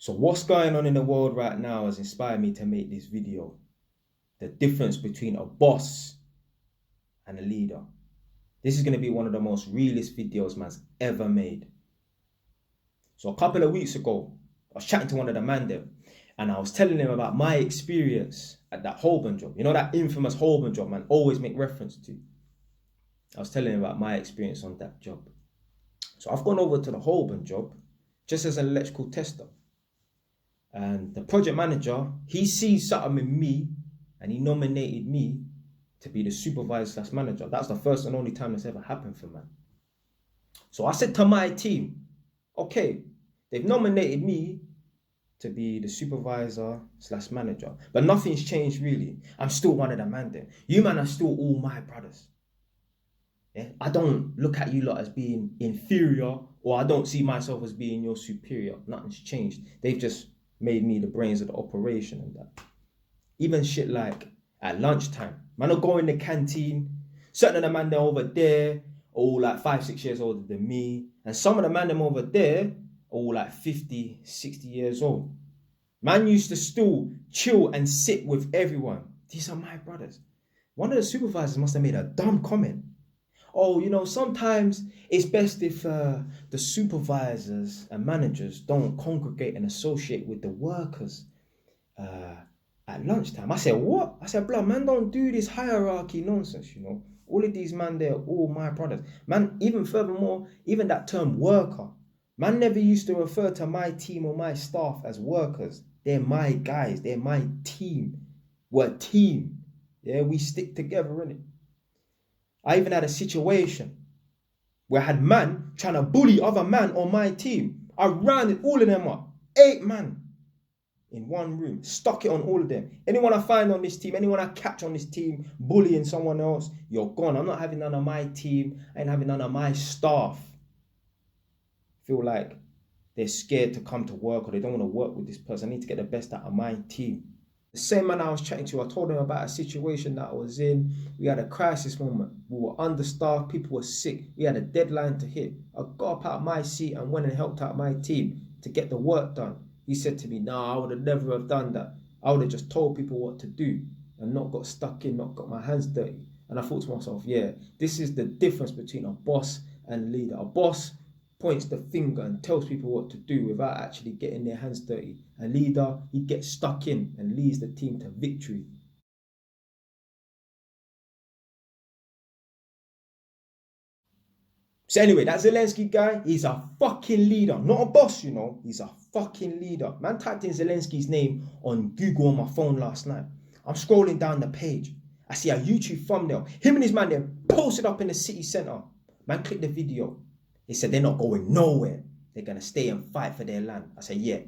So what's going on in the world right now has inspired me to make this video. The difference between a boss and a leader. This is going to be one of the most realist videos man's ever made. So a couple of weeks ago, I was chatting to one of the man there, and I was telling him about my experience at that Holborn job. You know that infamous Holborn job man always make reference to. I was telling him about my experience on that job. So I've gone over to the Holborn job just as an electrical tester. And the project manager, he sees something in me and he nominated me to be the supervisor / manager. That's the first and only time that's ever happened for man. So I said to my team, okay, they've nominated me to be the supervisor / manager, but nothing's changed really. I'm still one of the man there. You man are still all my brothers. Yeah? I don't look at you lot as being inferior, or I don't see myself as being your superior. Nothing's changed. They've just made me the brains of the operation and that. Even shit like at lunchtime, man will go in the canteen, certain of the man there over there, all like 5-6 years older than me, and some of the man them over there, all like 50, 60 years old. Man used to still chill and sit with everyone. These are my brothers. One of the supervisors must have made a dumb comment. Oh, you know, sometimes it's best if the supervisors and managers don't congregate and associate with the workers at lunchtime. I said, what? I said, blood, man, don't do this hierarchy nonsense, you know. All of these man, they're all my brothers. Man, even furthermore, even that term worker, man never used to refer to my team or my staff as workers. They're my guys. They're my team. We're a team. Yeah, we stick together, innit? I even had a situation where I had man trying to bully other man on my team. I rounded all of them up. 8 man in one room. Stuck it on all of them. Anyone I find on this team, anyone I catch on this team bullying someone else, you're gone. I'm not having none of my team. I ain't having none of my staff. Feel like they're scared to come to work or they don't want to work with this person. I need to get the best out of my team. The same man I was chatting to, I told him about a situation that I was in. We had a crisis moment. We were understaffed. People were sick. We had a deadline to hit. I got up out of my seat and went and helped out my team to get the work done. He said to me, nah, I would have never have done that. I would have just told people what to do and not got stuck in, not got my hands dirty. And I thought to myself, yeah, this is the difference between a boss and a leader. A boss points the finger and tells people what to do without actually getting their hands dirty. A leader, he gets stuck in and leads the team to victory. So anyway, that Zelensky guy, he's a fucking leader. Not a boss, you know. He's a fucking leader. Man typed in Zelensky's name on Google on my phone last night. I'm scrolling down the page. I see a YouTube thumbnail. Him and his man there posted up in the city centre. Man clicked the video. He said they're not going nowhere. They're going to stay and fight for their land. I said, yeah,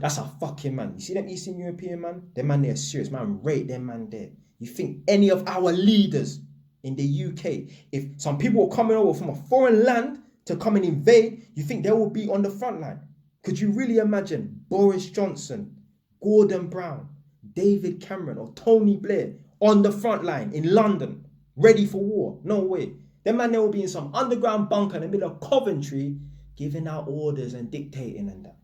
that's a fucking man. You see them Eastern European man? Them man, they're serious. Man, rate them man there. You think any of our leaders in the UK, if some people were coming over from a foreign land to come and invade, you think they will be on the front line? Could you really imagine Boris Johnson, Gordon Brown, David Cameron or Tony Blair on the front line in London, ready for war? No way. Them man, they will be in some underground bunker in the middle of Coventry, giving out orders and dictating and that.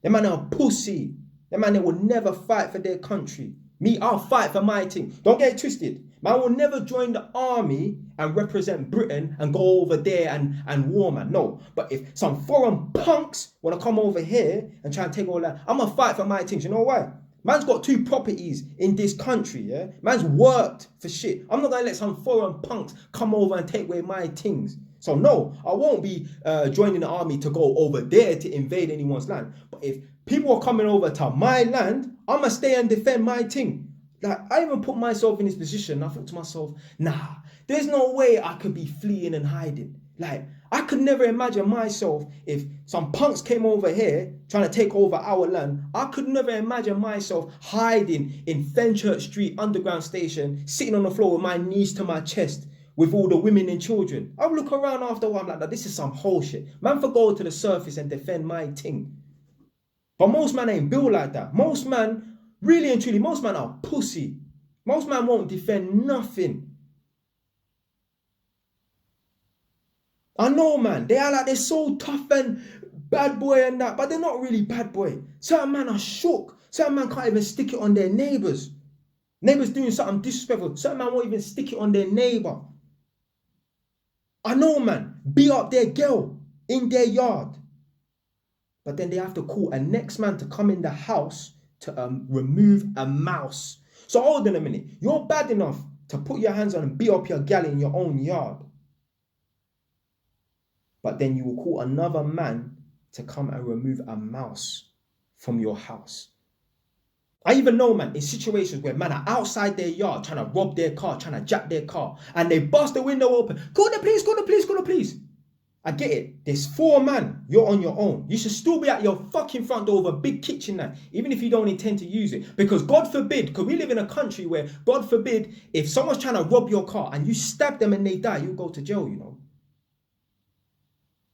Them man are pussy. Them man, they will never fight for their country. Me, I'll fight for my team. Don't get it twisted. Man will never join the army and represent Britain and go over there and war, man. No. But if some foreign punks want to come over here and try and take all that, I'm going to fight for my teams. You know why? Man's got 2 properties in this country, yeah? Man's worked for shit. I'm not going to let some foreign punks come over and take away my things. So no, I won't be joining the army to go over there to invade anyone's land. But if people are coming over to my land, I'm going to stay and defend my thing. Like, I even put myself in this position. I thought to myself, nah, there's no way I could be fleeing and hiding. Like, I could never imagine myself if some punks came over here trying to take over our land. I could never imagine myself hiding in Fenchurch Street underground station, sitting on the floor with my knees to my chest with all the women and children. I would look around after a while, I'm like, this is some whole shit. Man, for go to the surface and defend my thing. But most man ain't built like that. Most man, really and truly, most man are pussy. Most man won't defend nothing. I know, man. They are like, they're so tough and bad boy and that, but they're not really bad boy. Certain men are shook. Certain men can't even stick it on their neighbours. Neighbours doing something disrespectful. Certain men won't even stick it on their neighbour. I know, man, beat up their girl in their yard. But then they have to call a next man to come in the house to remove a mouse. So hold on a minute. You're bad enough to put your hands on and beat up your gal in your own yard. But then you will call another man to come and remove a mouse from your house. I even know, man, in situations where men are outside their yard trying to rob their car, trying to jack their car, and they bust the window open. Call the police, call the police, call the police. I get it. There's 4 men. You're on your own. You should still be at your fucking front door with a big kitchen knife, even if you don't intend to use it. Because God forbid, because we live in a country where, God forbid, if someone's trying to rob your car and you stab them and they die, you'll go to jail, you know.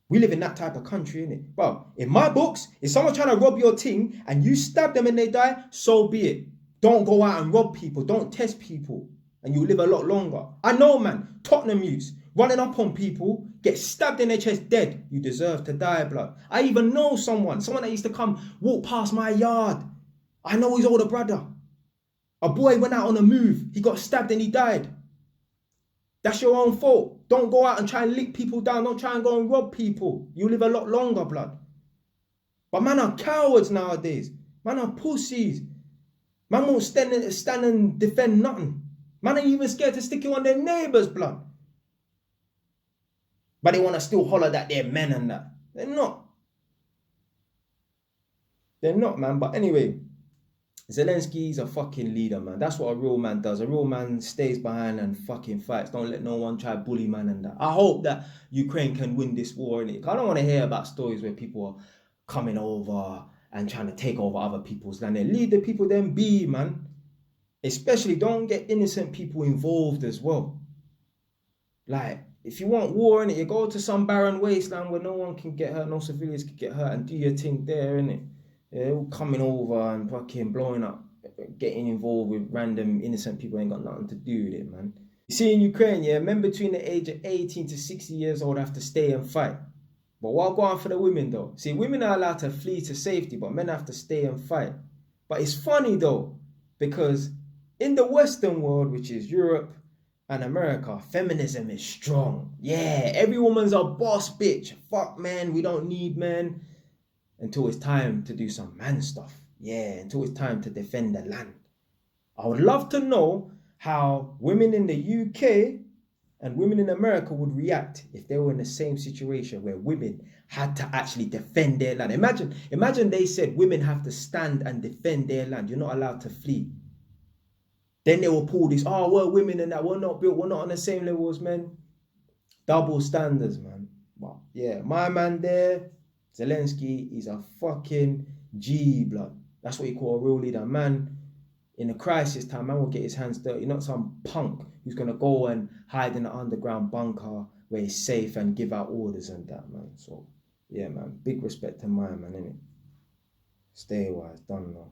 We live in that type of country, innit? Well, in my books, if someone's trying to rob your thing and you stab them and they die, so be it. Don't go out and rob people. Don't test people. And you'll live a lot longer. I know, man. Tottenham youths running up on people, get stabbed in their chest, dead. You deserve to die, blood. I even know someone that used to come walk past my yard. I know his older brother. A boy went out on a move. He got stabbed and he died. That's your own fault. Don't go out and try and lick people down. Don't try and go and rob people. You live a lot longer, blood. But man are cowards nowadays. Man are pussies. Man won't stand and defend nothing. Man ain't even scared to stick it on their neighbours, blood. But they want to still holler that they're men and that. They're not. They're not, man. But anyway, Zelensky's a fucking leader, man. That's what a real man does. A real man stays behind and fucking fights. Don't let no one try bully man and that. I hope that Ukraine can win this war, innit? I don't want to hear about stories where people are coming over and trying to take over other people's land. Leave the people then be, man. Especially don't get innocent people involved as well. Like, if you want war, innit, you go to some barren wasteland where no one can get hurt, no civilians can get hurt, and do your thing there, innit? Yeah, all coming over and fucking blowing up, getting involved with random innocent people ain't got nothing to do with it, man. You see, in Ukraine, yeah, men between the age of 18 to 60 years old have to stay and fight. But what go on for the women, though? See, women are allowed to flee to safety, but men have to stay and fight. But it's funny, though, because in the Western world, which is Europe and America, feminism is strong. Yeah, every woman's a boss bitch. Fuck men, we don't need men. Until it's time to do some man stuff. Yeah, until it's time to defend the land. I would love to know how women in the UK and women in America would react if they were in the same situation where women had to actually defend their land. Imagine they said women have to stand and defend their land. You're not allowed to flee. Then they will pull this, oh, we're women and that, we're not built, we're not on the same level as men. Double standards, man. But yeah, my man there, Zelensky, is a fucking G, blood. That's what you call a real leader. Man, in a crisis time, man will get his hands dirty. Not some punk who's going to go and hide in an underground bunker where he's safe and give out orders and that, man. So, yeah, man, big respect to my man, innit? Stay wise, done now.